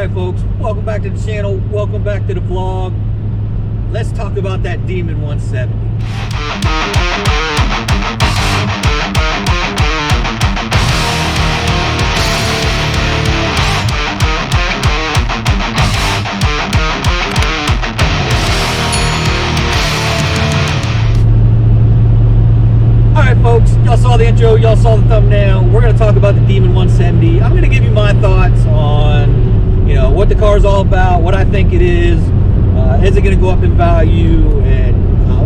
Alright folks, welcome back to the channel, welcome back to the vlog. Let's talk about that Demon 170. Alright folks, y'all saw the intro, y'all saw the thumbnail. We're going to talk about the Demon 170. I'm going to give you my thoughts on, you know, what the car is all about, what I think it is it going to go up in value, and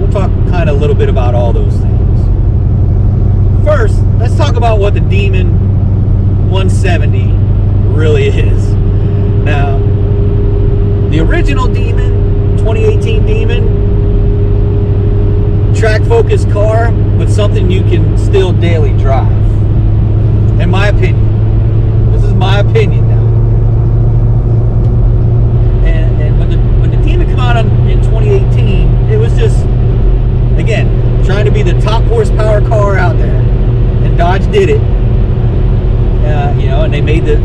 we'll talk kind of a little bit about all those things. First, let's talk about what the Demon 170 really is. Now, the original Demon, 2018 Demon, track focused car, but something you can still daily drive. In my opinion. This is my opinion now. And when the Demon came out in 2018, it was just, again, trying to be the top horsepower car out there. And Dodge did it. You know, and they made it.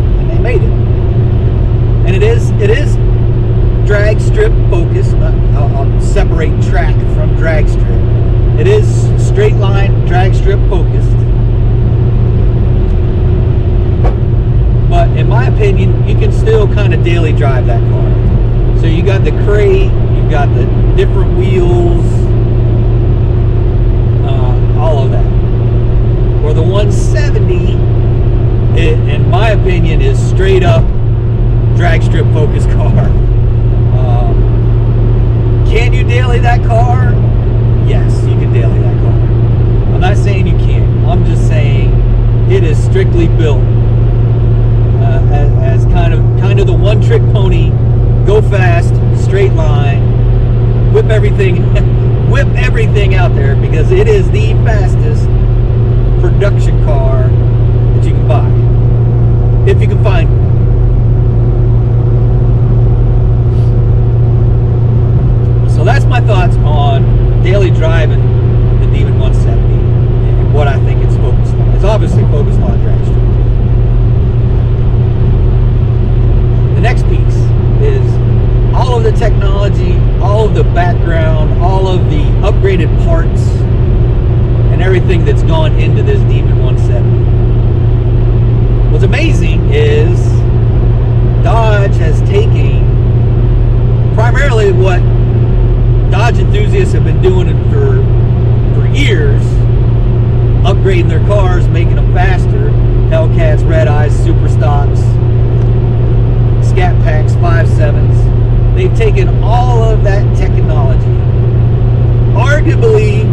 And it is drag strip focused. I'll separate track from drag strip. It is straight line drag strip focused. But in my opinion, you can still kind of daily drive that car. So you got the crate, you got the different wheels, all of that. Or the 170, in my opinion, is straight up drag strip focused car. Can you daily that car? Yes, you can daily that car. I'm not saying you can't. I'm just saying it is strictly built as kind of the one-trick pony. Go fast, straight line, whip everything out there, because it is the fastest production car that you can buy, if you can find it. So that's my thoughts on daily driving the Demon 170 and what I think it's focused on. It's obviously focused on drag strip. The next piece is all of the technology, all of the background, all of the upgraded parts, and everything that's gone into this Demon 170. What's amazing is Dodge has taken primarily what Dodge enthusiasts have been doing it for years, upgrading their cars, making them faster. Hellcats, Red Eyes, Super Stocks, Scat Packs, 5.7s. They've taken all of that technology, arguably,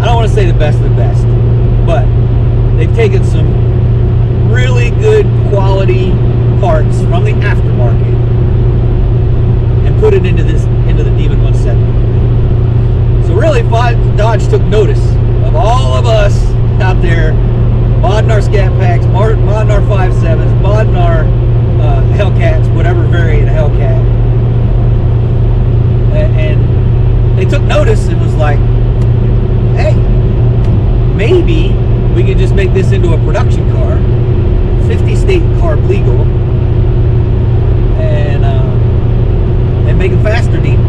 I don't want to say the best of the best, but they've taken some really good quality parts from the aftermarket and put it into the Demon 170. So really, Dodge took notice of all of us out there modding our Scat Packs, modding our 5.7s, modding our Hellcats, whatever variant of Hellcat, and they took notice and was like, hey, maybe we can just make this into a production car, 50 state carb legal, and make it faster, Demon.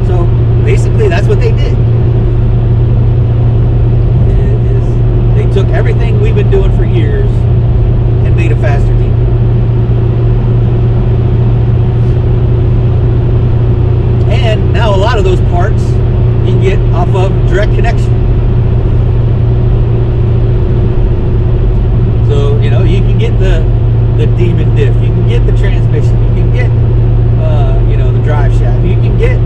So basically, that's what they did. They took everything we've been doing for years and made a faster Demon. And now a lot of those parts you can get off of direct connection. So, you know, you can get the Demon diff, you can get the transmission, you can get you know, the drive shaft, you can get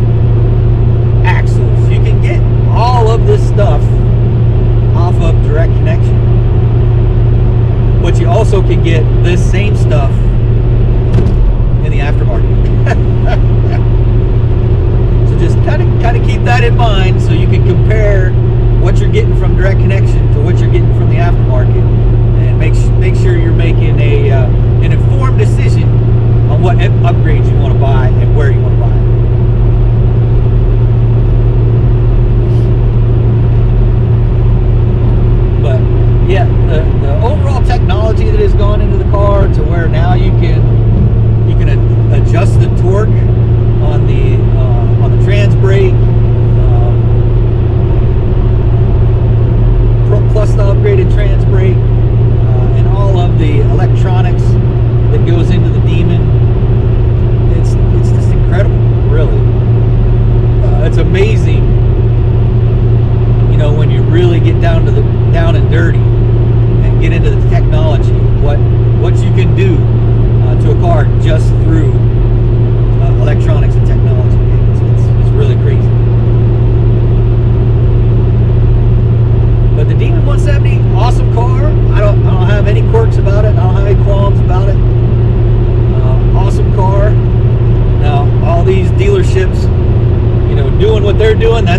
axles, you can get all of this stuff off of direct connection. But you also can get this same stuff in the aftermarket. So just kind of keep that in mind, so you can compare what you're getting from direct connection to what you're getting from the aftermarket, and make sure you're making an informed decision on what upgrades you want to buy and where you want to buy it. But yeah, the overall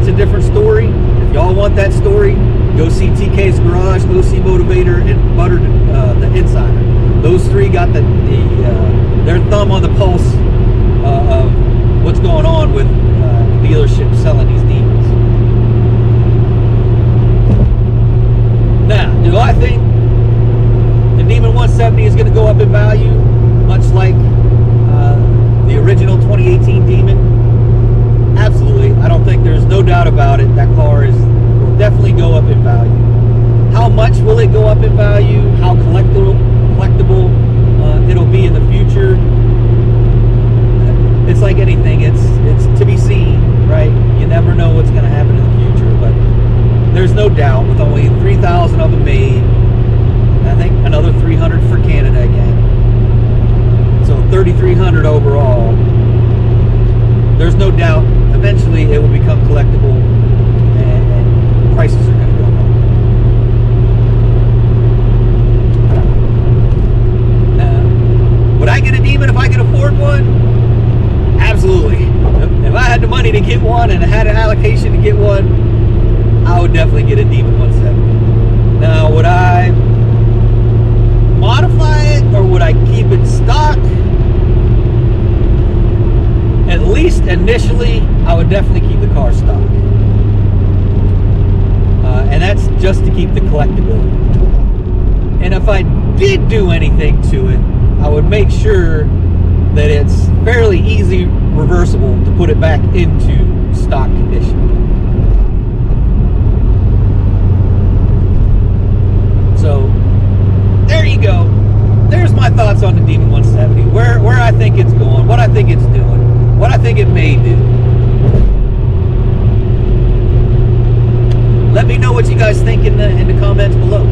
that's a different story. If y'all want that story, go see TK's Garage, OC Motivator, and Butter the Insider. Those three got their thumb on the pulse of what's going on with dealerships selling these demons. Now, do I think the Demon 170 is going to go up in value, much like the original 2018 Demon? Absolutely. I don't think there's no doubt about it. That car will definitely go up in value. How much will it go up in value? How collectible it'll be in the future? It's like anything. It's to be seen, right? You never know what's going to happen in the future, but there's no doubt with only 3,000 of them made, I think another 300 for Canada again. So 3,300 overall. There's no doubt eventually it will become collectible and prices are going to go up. Would I get a Demon if I could afford one? Absolutely. If I had the money to get one and I had an allocation to get one, I would definitely get a Demon 170. Now, would I modify it or would I keep it stock? At least initially, I would definitely keep the car stock. And that's just to keep the collectability. And if I did do anything to it, I would make sure that it's fairly easy reversible to put it back into stock condition. So there you go. There's my thoughts on the Demon 170. Where I think it's going, what I think it's doing, what I think it may do. Let me know what you guys think in the comments below.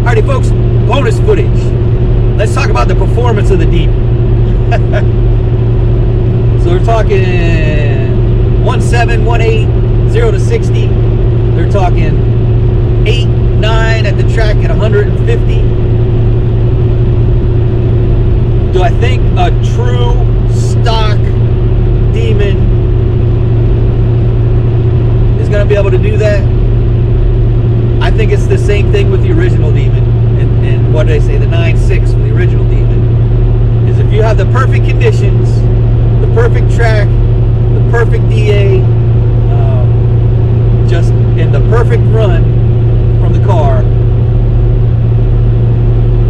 Alrighty folks, bonus footage. Let's talk about the performance of the Demon. So we're talking 1.7, 1.8, 0 to 60. They're talking 8, 9 at the track at 150. Do I think a true stock Demon is going to be able to do that? I think it's the same thing with the original Demon. And what did I say? The 9.6 for the original Demon. Is if you have the perfect conditions, the perfect track, the perfect DA, just in the perfect run from the car,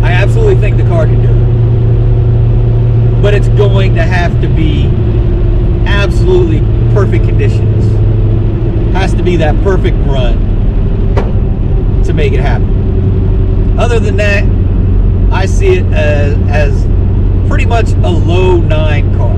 I absolutely think the car can do it. But it's going to have to be absolutely perfect conditions. Has to be that perfect run to make it happen. Other than that, I see it as pretty much a low 9 car.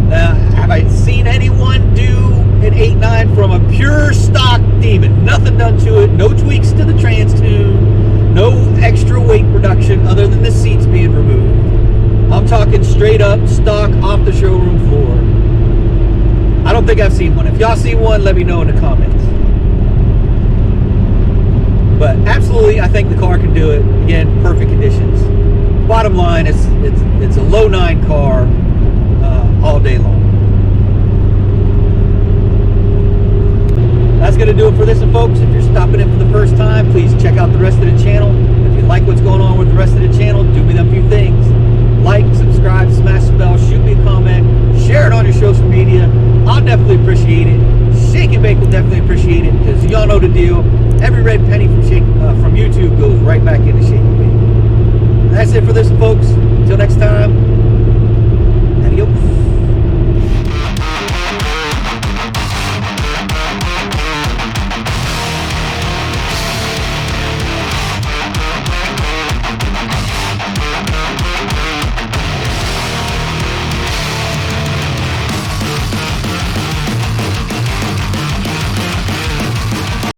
Now, have I seen anyone do an 8.9 from a pure stock Demon? Nothing done to it, no tweaks to the trans tune, no extra weight reduction other than the seats being removed. I'm talking straight up stock off the showroom floor. I don't think I've seen one. If y'all see one, let me know in the comments. But absolutely, I think the car can do it. Again, perfect conditions. Bottom line, it's a low 9 car all day long. That's going to do it for this one, folks. If you're stopping in for the first time, please check out the rest of the channel. If you like what's going on with the rest of the channel, do me them few things. Like, subscribe, smash the bell, shoot me a comment, share it on your social media. I'll definitely appreciate it. Shake and Bake will definitely appreciate it, because y'all know the deal. Every red penny from YouTube goes right back into Shake and Bake. That's it for this, folks. Until next time, adios.